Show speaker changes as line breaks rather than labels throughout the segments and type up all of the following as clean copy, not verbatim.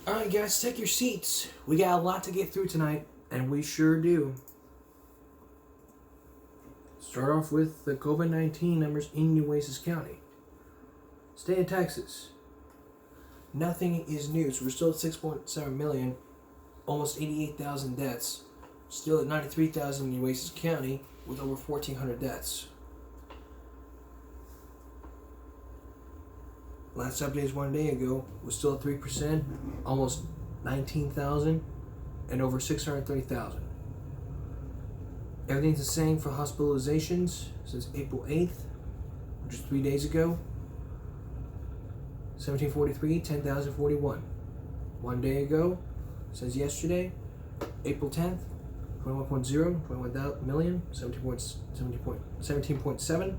Alright, guys, take your seats. We got a lot to get through tonight, and we sure do. Start off with the COVID-19 numbers in Nueces County. State of Texas. Nothing is new, so we're still at 6.7 million, almost 88,000 deaths. Still at 93,000 in Nueces County, with over 1,400 deaths. Last update is 1 day ago, was still at 3%, almost 19,000, and over 630,000. Everything's the same for hospitalizations since April 8th, which is 3 days ago. 1743, 10,041. 1 day ago, says yesterday, April 10th, 21.0, 21 million, 17.7,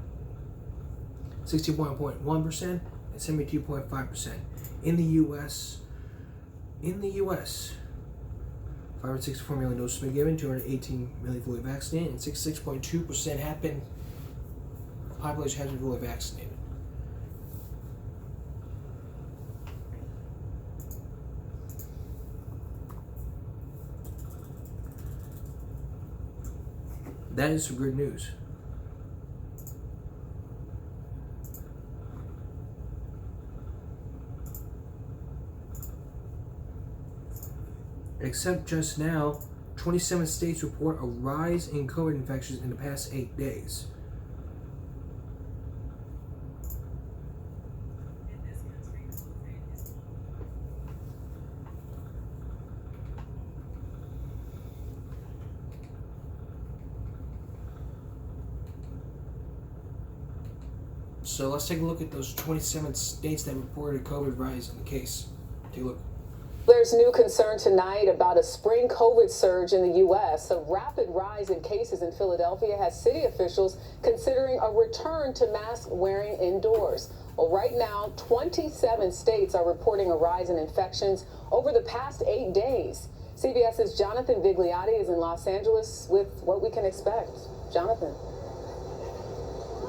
61.1%, and 72.5%. In the U.S., 564 million doses been given, 218 million fully vaccinated, and 66.2% have been, the population has been fully vaccinated. That is some good news. Except just now, 27 states report a rise in COVID infections in the past 8 days. So let's take a look at those 27 states that reported a COVID rise in the case. Take a look.
There's new concern tonight about a spring COVID surge in the U.S. A rapid rise in cases in Philadelphia has city officials considering a return to mask wearing indoors. Well, right now, 27 states are reporting a rise in infections over the past 8 days. CBS's Jonathan Vigliotti is in Los Angeles with what we can expect. Jonathan.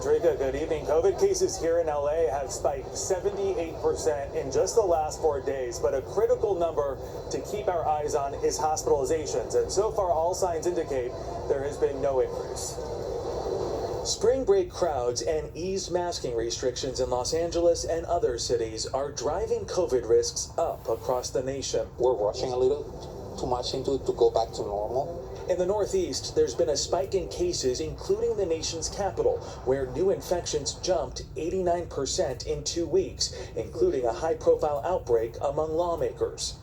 Drika, good evening. COVID cases here in LA have spiked 78% in just the last 4 days, but a critical number to keep our eyes on is hospitalizations. And so far, all signs indicate there has been no increase. Spring break crowds and eased masking restrictions in Los Angeles and other cities are driving COVID risks up across the nation.
We're rushing a little too much into it to go back to normal.
In the Northeast, there's been a spike in cases, including the nation's capital, where new infections jumped 89% in 2 weeks, including a high-profile outbreak among lawmakers.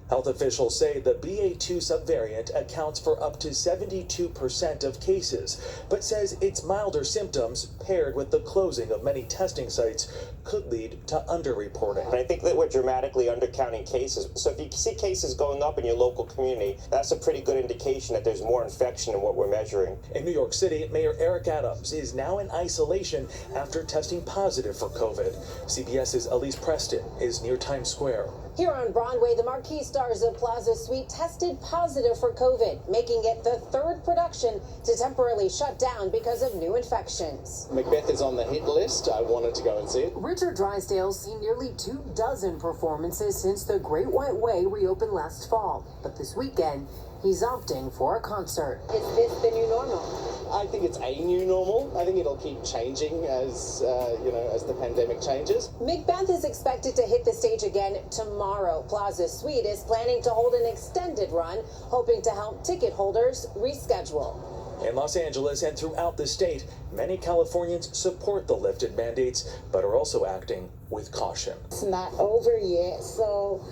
Health officials say the BA2 subvariant accounts for up to 72% of cases, but says its milder symptoms, paired with the closing of many testing sites, could lead to underreporting.
I think that we're dramatically undercounting cases. So if you see cases going up in your local community, that's a pretty good indication that there's more infection than what we're measuring.
In New York City, Mayor Eric Adams is now in isolation after testing positive for COVID. CBS's Elise Preston is near Times Square.
Here on Broadway, the marquee stars of Plaza Suite tested positive for COVID, making it the third production to temporarily shut down because of new infections.
Macbeth is on the hit list. I wanted to go and see it.
Richard Drysdale's seen nearly 24 performances since the Great White Way reopened last fall. But this weekend, he's opting for a concert.
Is this the new normal?
I think it's a new normal. I think it'll keep changing as the pandemic changes.
Macbeth is expected to hit the stage again tomorrow. Plaza Suite is planning to hold an extended run, hoping to help ticket holders reschedule.
In Los Angeles and throughout the state, many Californians support the lifted mandates, but are also acting with caution.
It's not over yet, so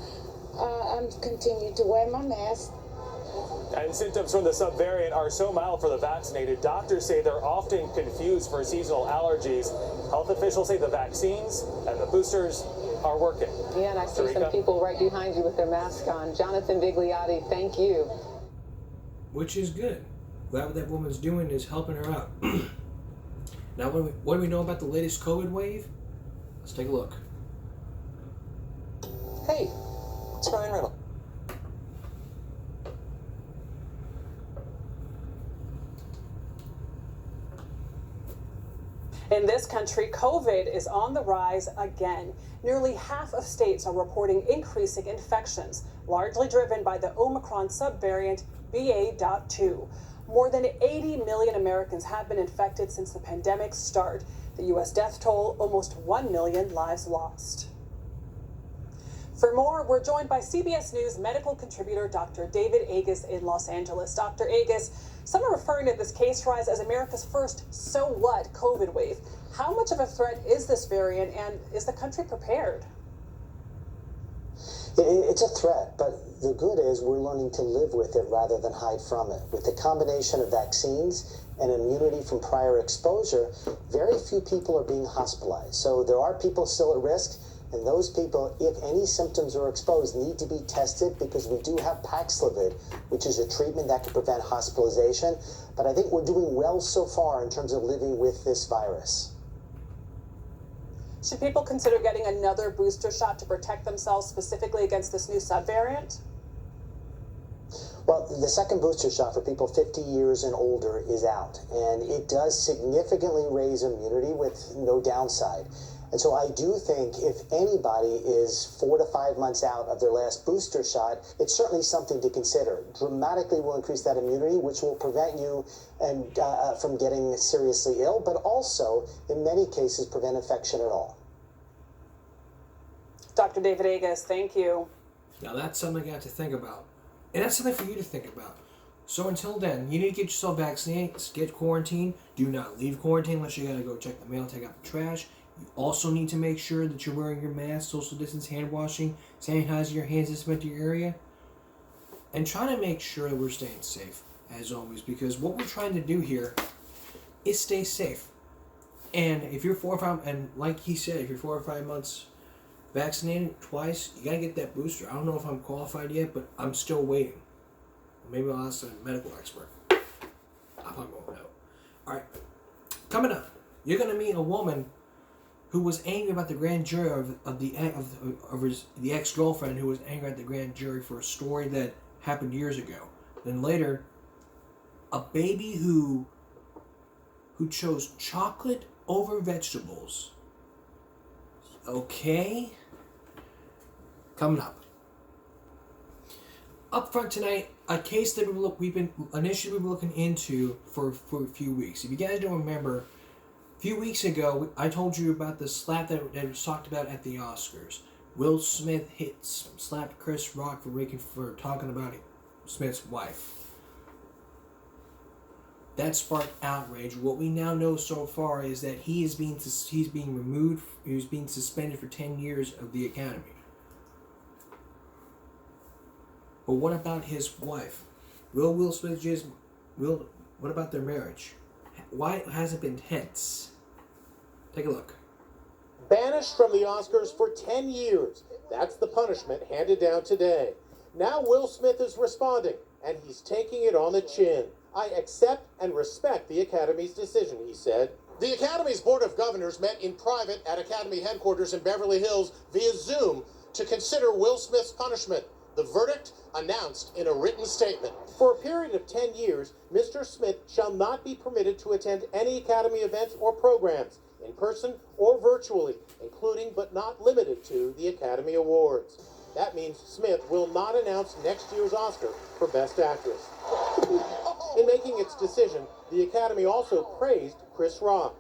I'm continuing to wear my mask.
And symptoms from the subvariant are so mild for the vaccinated, doctors say they're often confused for seasonal allergies. Health officials say the vaccines and the boosters are working.
Yeah, and I see some people right behind you with their mask on. Jonathan Vigliotti, thank you.
Which is good. Glad what that woman's doing is helping her out. Now, what do we know about the latest COVID wave? Let's take a look.
Hey, it's Ryan Reynolds.
In this country, COVID is on the rise again. Nearly half of states are reporting increasing infections, largely driven by the Omicron subvariant BA.2. More than 80 million Americans have been infected since the pandemic's start. The U.S. death toll, almost 1 million lives lost. For more, we're joined by CBS News medical contributor Dr. David Agus in Los Angeles. Dr. Agus, some are referring to this case rise as America's first so what COVID wave. How much of a threat is this variant, and is the country prepared?
It's a threat, but the good is we're learning to live with it rather than hide from it. With the combination of vaccines and immunity from prior exposure, very few people are being hospitalized. So there are people still at risk. And those people, if any symptoms are exposed, need to be tested because we do have Paxlovid, which is a treatment that can prevent hospitalization. But I think we're doing well so far in terms of living with this virus.
Should people consider getting another booster shot to protect themselves specifically against this new subvariant?
Well, the second booster shot for people 50 years and older is out, and it does significantly raise immunity with no downside. And so I do think if anybody is 4 to 5 months out of their last booster shot, it's certainly something to consider. Dramatically will increase that immunity, which will prevent you from getting seriously ill, but also, in many cases, prevent infection at all.
Dr. David Agus, thank you.
Now that's something you have to think about. And that's something for you to think about. So until then, you need to get yourself vaccinated, get quarantined. Do not leave quarantine unless you gotta go check the mail, take out the trash. You also need to make sure that you're wearing your mask, social distance, hand washing, sanitizing your hands as you enter your area. And try to make sure that we're staying safe, as always, because what we're trying to do here is stay safe. And if you're 4 or 5, and like he said, if you're 4 or 5 months vaccinated twice, you gotta get that booster. I don't know if I'm qualified yet, but I'm still waiting. Maybe I'll ask a medical expert. I probably won't know. Alright, coming up, you're gonna meet a woman who was angry about the grand jury of the ex-girlfriend who was angry at the grand jury for a story that happened years ago. Then later, a baby who chose chocolate over vegetables. Okay? Coming up. Up front tonight, a case that we've been initially looking into for a few weeks. If you guys don't remember, a few weeks ago, I told you about the slap that was talked about at the Oscars. Will Smith slapped Chris Rock for talking about Smith's wife. That sparked outrage. What we now know so far is that he's being removed. He was being suspended for 10 years of the Academy. But what about his wife? Will Smith what about their marriage? Why has it been tense? Take a look.
Banished from the Oscars for 10 years. That's the punishment handed down today. Now Will Smith is responding, and he's taking it on the chin. I accept and respect the Academy's decision, he said. The Academy's Board of Governors met in private at Academy headquarters in Beverly Hills via Zoom to consider Will Smith's punishment. The verdict announced in a written statement. For a period of 10 years, Mr. Smith shall not be permitted to attend any Academy events or programs, in person or virtually, including but not limited to the Academy Awards. That means Smith will not announce next year's Oscar for Best Actress. In making its decision, the Academy also praised Chris Rock.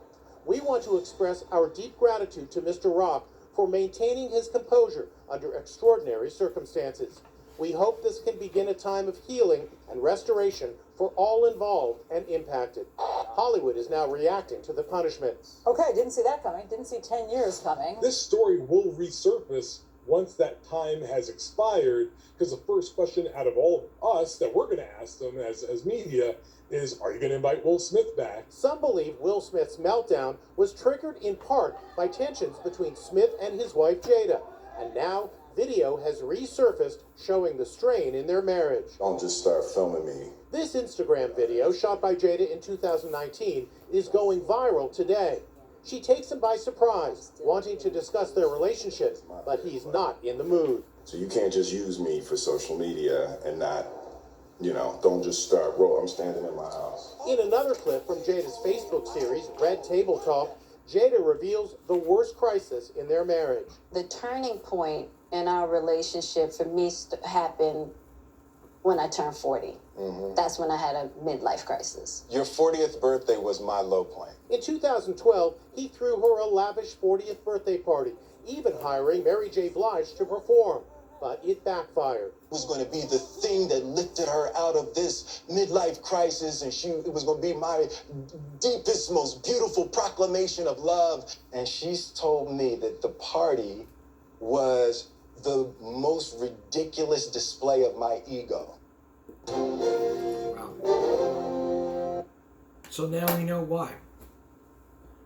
We want to express our deep gratitude to Mr. Rock for maintaining his composure under extraordinary circumstances. We hope this can begin a time of healing and restoration for all involved and impacted. Hollywood is now reacting to the punishment.
Okay, didn't see that coming. Didn't see 10 years coming.
This story will resurface once that time has expired, because the first question out of all of us that we're going to ask them as media is, are you going to invite Will Smith back?
Some believe Will Smith's meltdown was triggered in part by tensions between Smith and his wife Jada. And now video has resurfaced showing the strain in their marriage.
Don't just start filming me.
This Instagram video, shot by Jada in 2019, is going viral today. She takes him by surprise, wanting to discuss their relationship, but he's not in the mood.
So you can't just use me for social media and not, don't just start I'm standing in my house.
In another clip from Jada's Facebook series, Red Table Talk, Jada reveals the worst crisis in their marriage.
The turning point in our relationship for me happened when I turned 40. That's when I had a midlife crisis.
Your 40th birthday was my low point.
In 2012, he threw her a lavish 40th birthday party, even hiring Mary J. Blige to perform. But it backfired.
It was going to be the thing that lifted her out of this midlife crisis, and it was going to be my deepest, most beautiful proclamation of love. And she's told me that the party was the most ridiculous display of my ego.
Wow. So now we know why.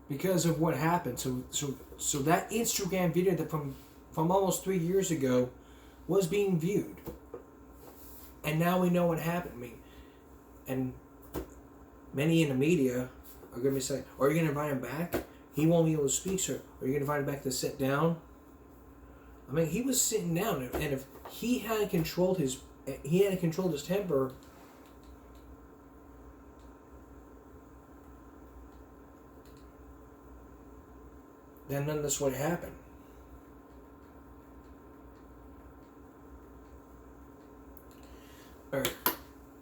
Because of what happened. So that Instagram video that from almost 3 years ago was being viewed. And now we know what happened. I mean, and many in the media are going to be saying, are you going to invite him back? He won't be able to speak, sir. Are you going to invite him back to sit down? I mean, he was sitting down, and if he hadn't controlled his temper, then none of this would have happened. Alright,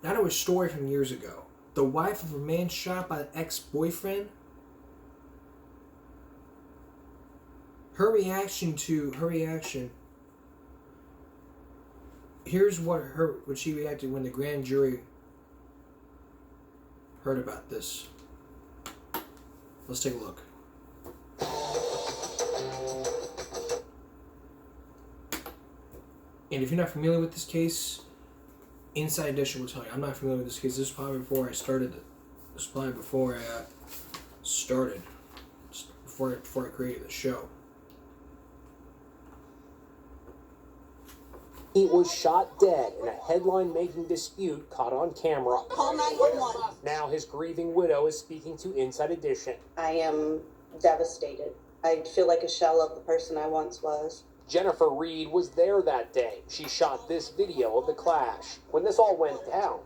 now to a story from years ago. The wife of a man shot by an ex-boyfriend. Her reaction. Here's what she reacted when the grand jury heard about this. Let's take a look. And if you're not familiar with this case, Inside Edition will tell you. I'm not familiar with this case. This is probably before I started. This is probably before I started. Before I created the show.
He was shot dead in a headline-making dispute caught on camera.
Call 911.
Now his grieving widow is speaking to Inside Edition.
I am devastated. I feel like a shell of the person I once was.
Jennifer Reed was there that day. She shot this video of the clash. When this all went down,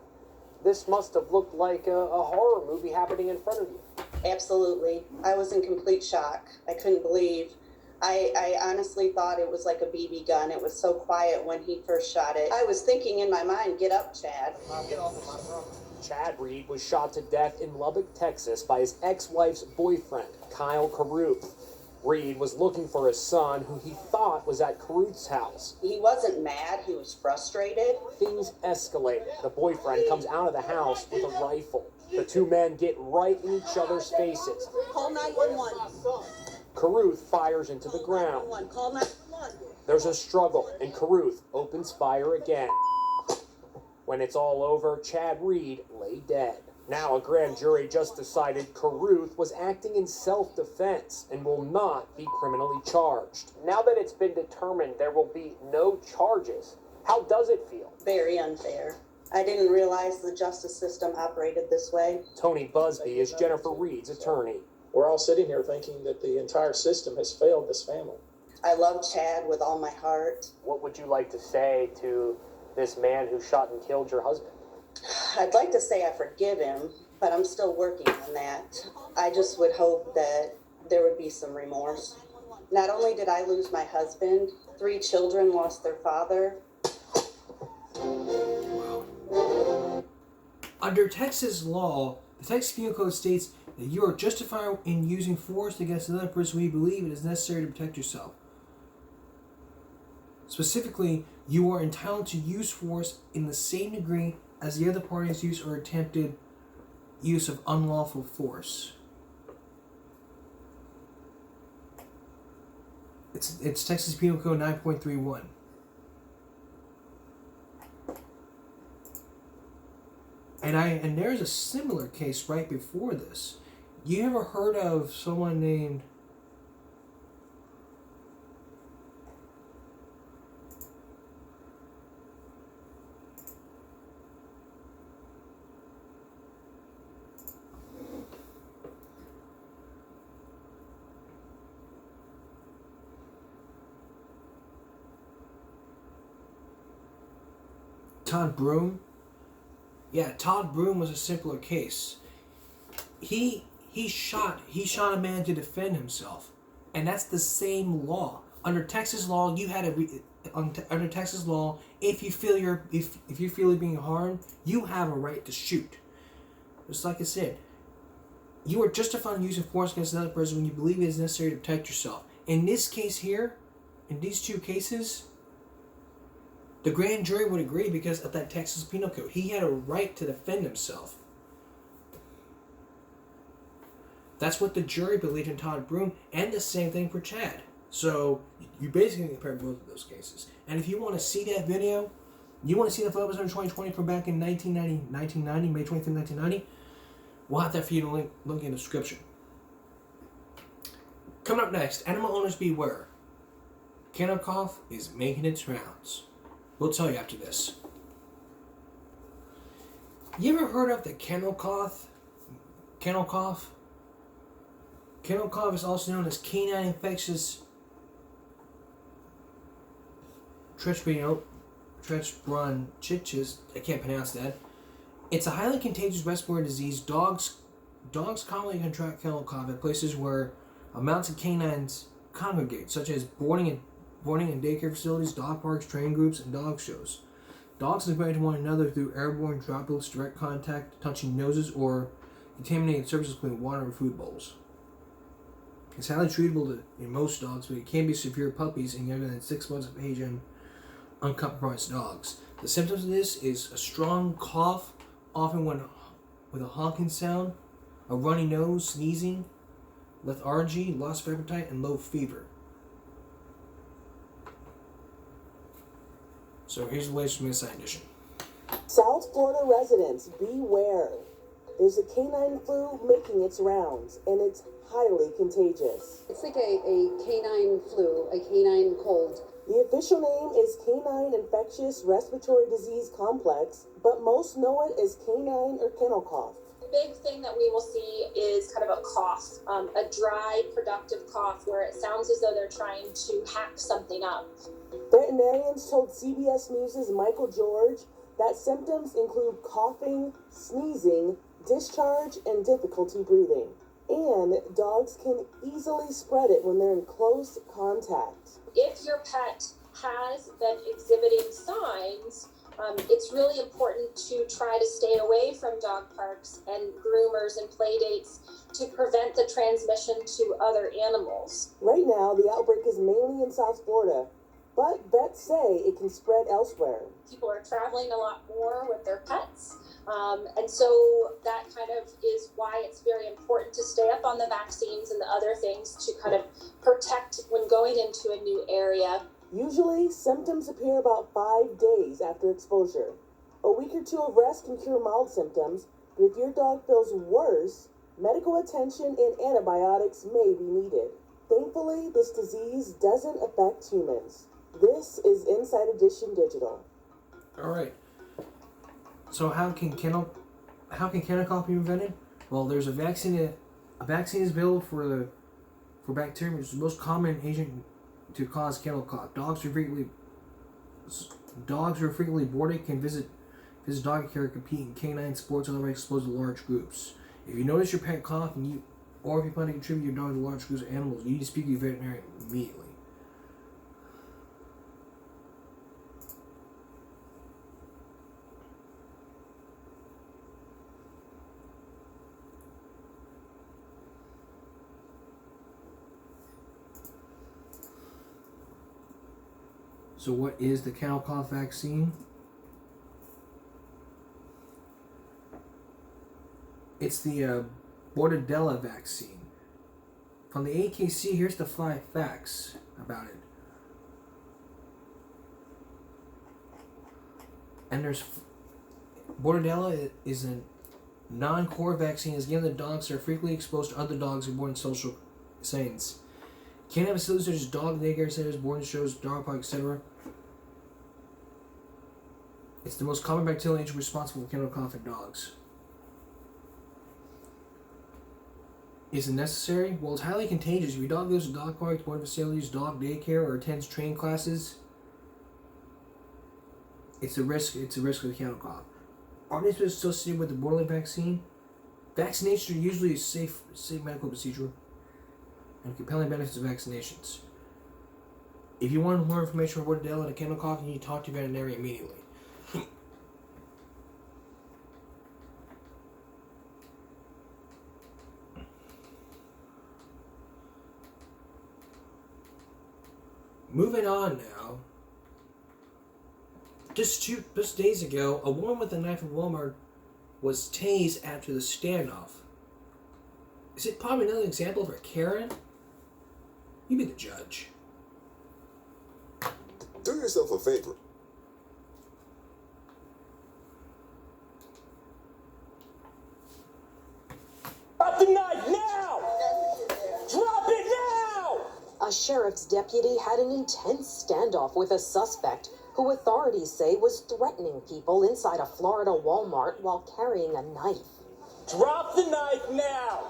this must have looked like a horror movie happening in front of you.
Absolutely. I was in complete shock. I couldn't believe. I honestly thought it was like a BB gun. It was so quiet when he first shot it. I was thinking in my mind, get up, Chad.
Get off of my property. Chad Reed was shot to death in Lubbock, Texas by his ex-wife's boyfriend, Kyle Carruth. Reed was looking for his son, who he thought was at Carruth's house.
He wasn't mad, he was frustrated.
Things escalated. The boyfriend comes out of the house with a rifle. The two men get right in each other's faces.
Call 911.
Carruth fires into the ground.
Call 911.
There's a struggle, and Carruth opens fire again. When it's all over, Chad Reed lay dead. Now a grand jury just decided Carruth was acting in self-defense and will not be criminally charged. Now that it's been determined there will be no charges, how does it feel?
Very unfair. I didn't realize the justice system operated this way.
Tony Busby is Jennifer Reed's attorney.
We're all sitting here thinking that the entire system has failed this family.
I love Chad with all my heart.
What would you like to say to this man who shot and killed your husband?
I'd like to say I forgive him, but I'm still working on that. I just would hope that there would be some remorse. Not only did I lose my husband, 3 children lost their father.
Under Texas law, the Texas Penal Code states that you are justified in using force against another person when you believe it is necessary to protect yourself. Specifically, you are entitled to use force in the same degree as the other party's use or attempted use of unlawful force. It's Texas Penal Code 9.31. And there's a similar case right before this. You ever heard of someone named Todd Broom? Yeah, Todd Broom was a simpler case. He He shot a man to defend himself, and that's the same law. Under Texas law, under Texas law, if you feel you're being harmed, you have a right to shoot. Just like I said, you are justified in using force against another person when you believe it is necessary to protect yourself. In this case here, in these two cases, the grand jury would agree because of that Texas Penal Code. He had a right to defend himself. That's what the jury believed in Todd Broom, and the same thing for Chad. So you basically compare both of those cases. And if you want to see that video, you want to see the photos from 2020 from back in 1990, May 23, 1990, we'll have that for you to link in the description. Coming up next, animal owners beware. Kennel cough is making its rounds. We'll tell you after this. You ever heard of the kennel cough? Kennel cough? Kennel cough is also known as canine infectious bronchitis. I can't pronounce that. It's a highly contagious respiratory disease. Dogs commonly contract kennel cough at places where amounts of canines congregate, such as boarding and daycare facilities, dog parks, training groups, and dog shows. Dogs invite one another through airborne droplets, direct contact, touching noses, or contaminated surfaces including water and food bowls. It's highly treatable in most dogs, but it can be severe in puppies and younger than 6 months of age and uncompromised dogs. The symptoms of this is a strong cough, often with a honking sound, a runny nose, sneezing, lethargy, loss of appetite, and low fever. So here's the latest from Inside Edition.
South Florida residents, beware. There's a canine flu making its rounds, and it's highly contagious.
It's like a canine flu, a canine cold.
The official name is Canine Infectious Respiratory Disease Complex, but most know it as canine or kennel cough.
The big thing that we will see is kind of a cough, a dry, productive cough where it sounds as though they're trying to hack something up.
Veterinarians told CBS News' Michael George that symptoms include coughing, sneezing, discharge, and difficulty breathing. And dogs can easily spread it when they're in close contact.
If your pet has been exhibiting signs, it's really important to try to stay away from dog parks and groomers and play dates to prevent the transmission to other animals.
Right now, the outbreak is mainly in South Florida, but vets say it can spread elsewhere.
People are traveling a lot more with their pets. And so that kind of is why it's very important to stay up on the vaccines and the other things to kind of protect when going into a new area.
Usually, symptoms appear about 5 days after exposure. A week or two of rest can cure mild symptoms, but if your dog feels worse, medical attention and antibiotics may be needed. Thankfully, this disease doesn't affect humans. This is Inside Edition Digital.
All right. So how can kennel cough be prevented? Well, there's a vaccine. A vaccine is available for bacterium, which is the most common agent to cause kennel cough. Dogs who are frequently boarded can visit dog care, compete in canine sports, and otherwise exposed to large groups. If you notice your pet cough or if you plan to contribute your dog to large groups of animals, you need to speak to your veterinarian immediately. So what is the kennel cough vaccine? It's the Bordetella vaccine. From the AKC, here's the 5 facts about it. And Bordetella is a non-core vaccine is given to dogs that are frequently exposed to other dogs who are born in social settings. Can't have facilities such as dog daycare centers, boarding shows, dog parks, etc. It's the most common bacterial agent responsible for kennel cough in dogs. Is it necessary? Well, it's highly contagious. If your dog goes to dog parks, boarding facilities, dog daycare, or attends training classes, it's a risk of kennel cough. Are these associated with the Borderline vaccine? Vaccinations are usually a safe medical procedure and compelling benefits of vaccinations. If you want more information on Wardell and a kennel cough, you need to talk to your veterinarian immediately. Moving on now. Just days ago, a woman with a knife in Walmart was tased after the standoff. Is it probably another example of a Karen? You be the judge.
Do yourself a favor.
Drop the knife now! Drop it now!
A sheriff's deputy had an intense standoff with a suspect who authorities say was threatening people inside a Florida Walmart while carrying a knife.
Drop the knife now!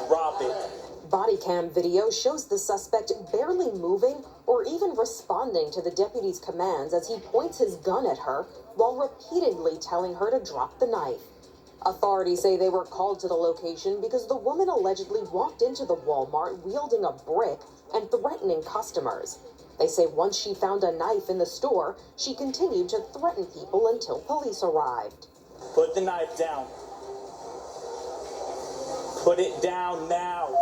Drop it.
Body cam video shows the suspect barely moving or even responding to the deputy's commands as he points his gun at her while repeatedly telling her to drop the knife. Authorities say they were called to the location because the woman allegedly walked into the Walmart wielding a brick and threatening customers. They say once she found a knife in the store, she continued to threaten people until police arrived.
Put the knife down. Put it down now.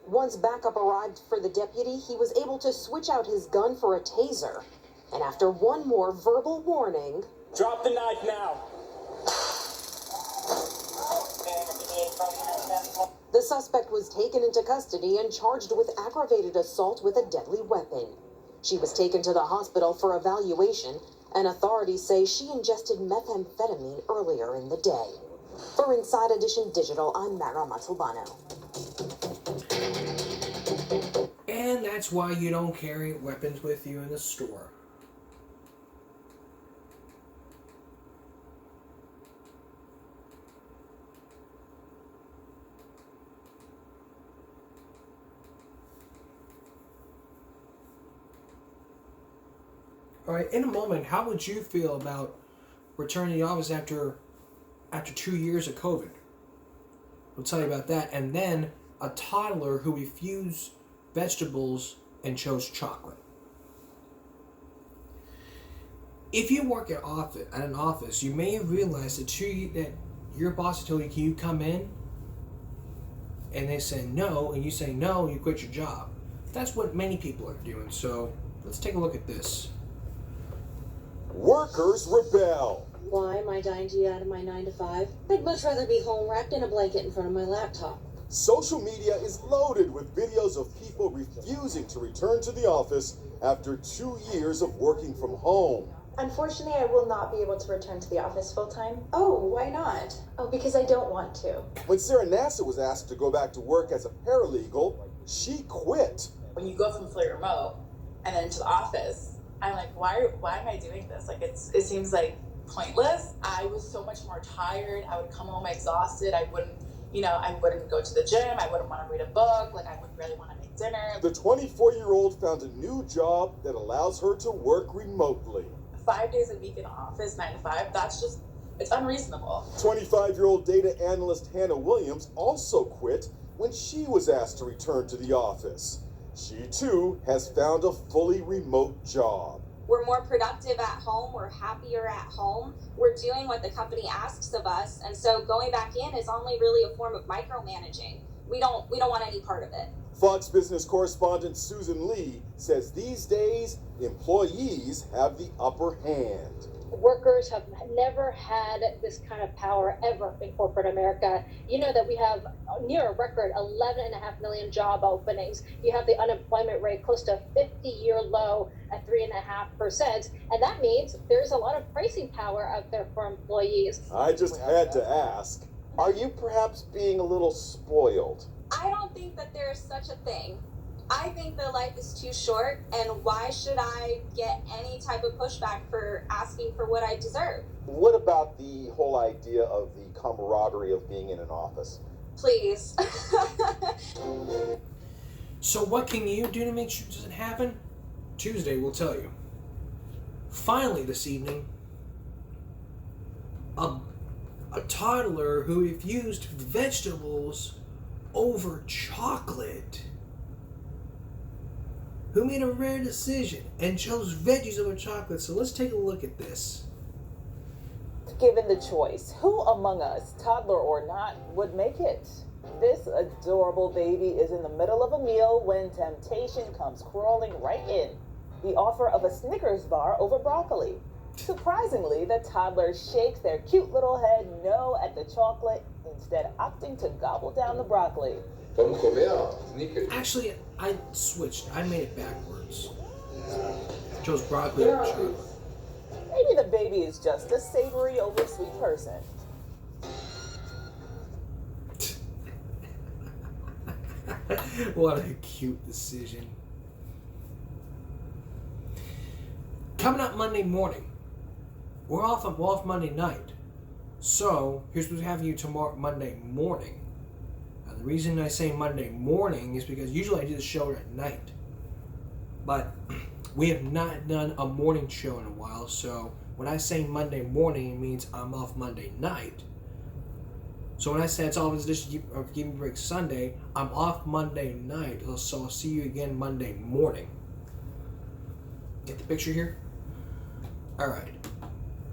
Once backup arrived for the deputy, he was able to switch out his gun for a taser. And after one more verbal warning...
Drop the knife now.
The suspect was taken into custody and charged with aggravated assault with a deadly weapon. She was taken to the hospital for evaluation, and authorities say she ingested methamphetamine earlier in the day. For Inside Edition Digital, I'm Mara Montalbano.
And that's why you don't carry weapons with you in the store. Alright, in a moment, how would you feel about returning to the office after 2 years of COVID? We'll tell you about that. And then a toddler who refused vegetables and chose chocolate. If you work at an office, you may have realized that your boss told you, can you come in? And they say no, and you say no, and you quit your job. That's what many people are doing. So let's take a look at this.
Workers rebel.
Why am I dying to get out of my 9 to 5? I'd much rather be home wrapped in a blanket in front of my laptop.
Social media is loaded with videos of people refusing to return to the office after 2 years of working from home.
Unfortunately, I will not be able to return to the office full-time.
Oh, why not?
Oh, because I don't want to.
When Sarah Nassar was asked to go back to work as a paralegal, she quit.
When you go from fully remote and then to the office, I'm like, why am I doing this? Like, it seems like pointless. I was so much more tired. I would come home exhausted. I wouldn't go to the gym. I wouldn't want to read a book. Like, I wouldn't really want to make dinner.
The 24-year-old found a new job that allows her to work remotely.
5 days a week in the office, 9 to 5, it's unreasonable.
25-year-old data analyst Hannah Williams also quit when she was asked to return to the office. She, too, has found a fully remote job.
We're more productive at home. We're happier at home. We're doing what the company asks of us. And so going back in is only really a form of micromanaging. We don't want any part of it.
Fox Business correspondent Susan Lee says these days, employees have the upper hand.
Workers have never had this kind of power ever in corporate America. You know that we have near a record 11.5 million job openings. You have the unemployment rate close to 50-year low at 3.5%. And that means there's a lot of pricing power out there for employees.
I just had to ask, are you perhaps being a little spoiled?
I don't think that there's such a thing. I think that life is too short, and why should I get any type of pushback for asking for what I deserve?
What about the whole idea of the camaraderie of being in an office?
Please.
So what can you do to make sure it doesn't happen? Tuesday will tell you. Finally this evening, a a toddler who refused vegetables over chocolate. Who made a rare decision and chose veggies over chocolate. So let's take a look at this.
Given the choice, who among us, toddler or not, would make it? This adorable baby is in the middle of a meal when temptation comes crawling right in. The offer of a Snickers bar over broccoli. Surprisingly, the toddler shakes their cute little head no at the chocolate, instead opting to gobble down the broccoli.
Actually, I switched. I made it backwards. Chose broccoli over chocolate.
Maybe the baby is just a savory over sweet person.
What a cute decision. Coming up Monday morning. We're off Monday night. So, here's what we have you tomorrow, Monday morning. Now, the reason I say Monday morning is because usually I do the show at night. But we have not done a morning show in a while, so when I say Monday morning, it means I'm off Monday night. So when I say it's all this edition of Give Me a Break Sunday, I'm off Monday night, so I'll see you again Monday morning. Get the picture here? Alright.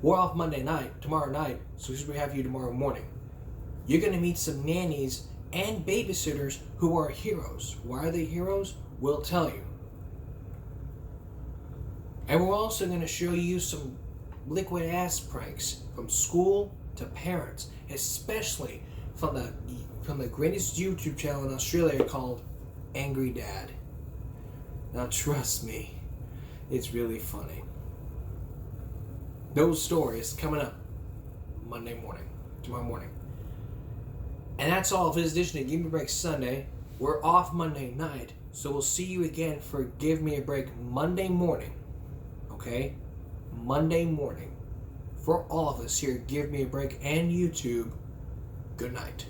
We're off Monday night, tomorrow night, so here's what we have you tomorrow morning. You're going to meet some nannies and babysitters who are heroes. Why are they heroes? We'll tell you. And we're also going to show you some liquid ass pranks from school to parents, especially from the greatest YouTube channel in Australia called Angry Dad. Now trust me, it's really funny. Those stories coming up tomorrow morning. And that's all for this edition of Give Me a Break Sunday. We're off Monday night, so we'll see you again for Give Me a Break Monday morning. Okay? Monday morning. For all of us here, Give Me a Break and YouTube, good night.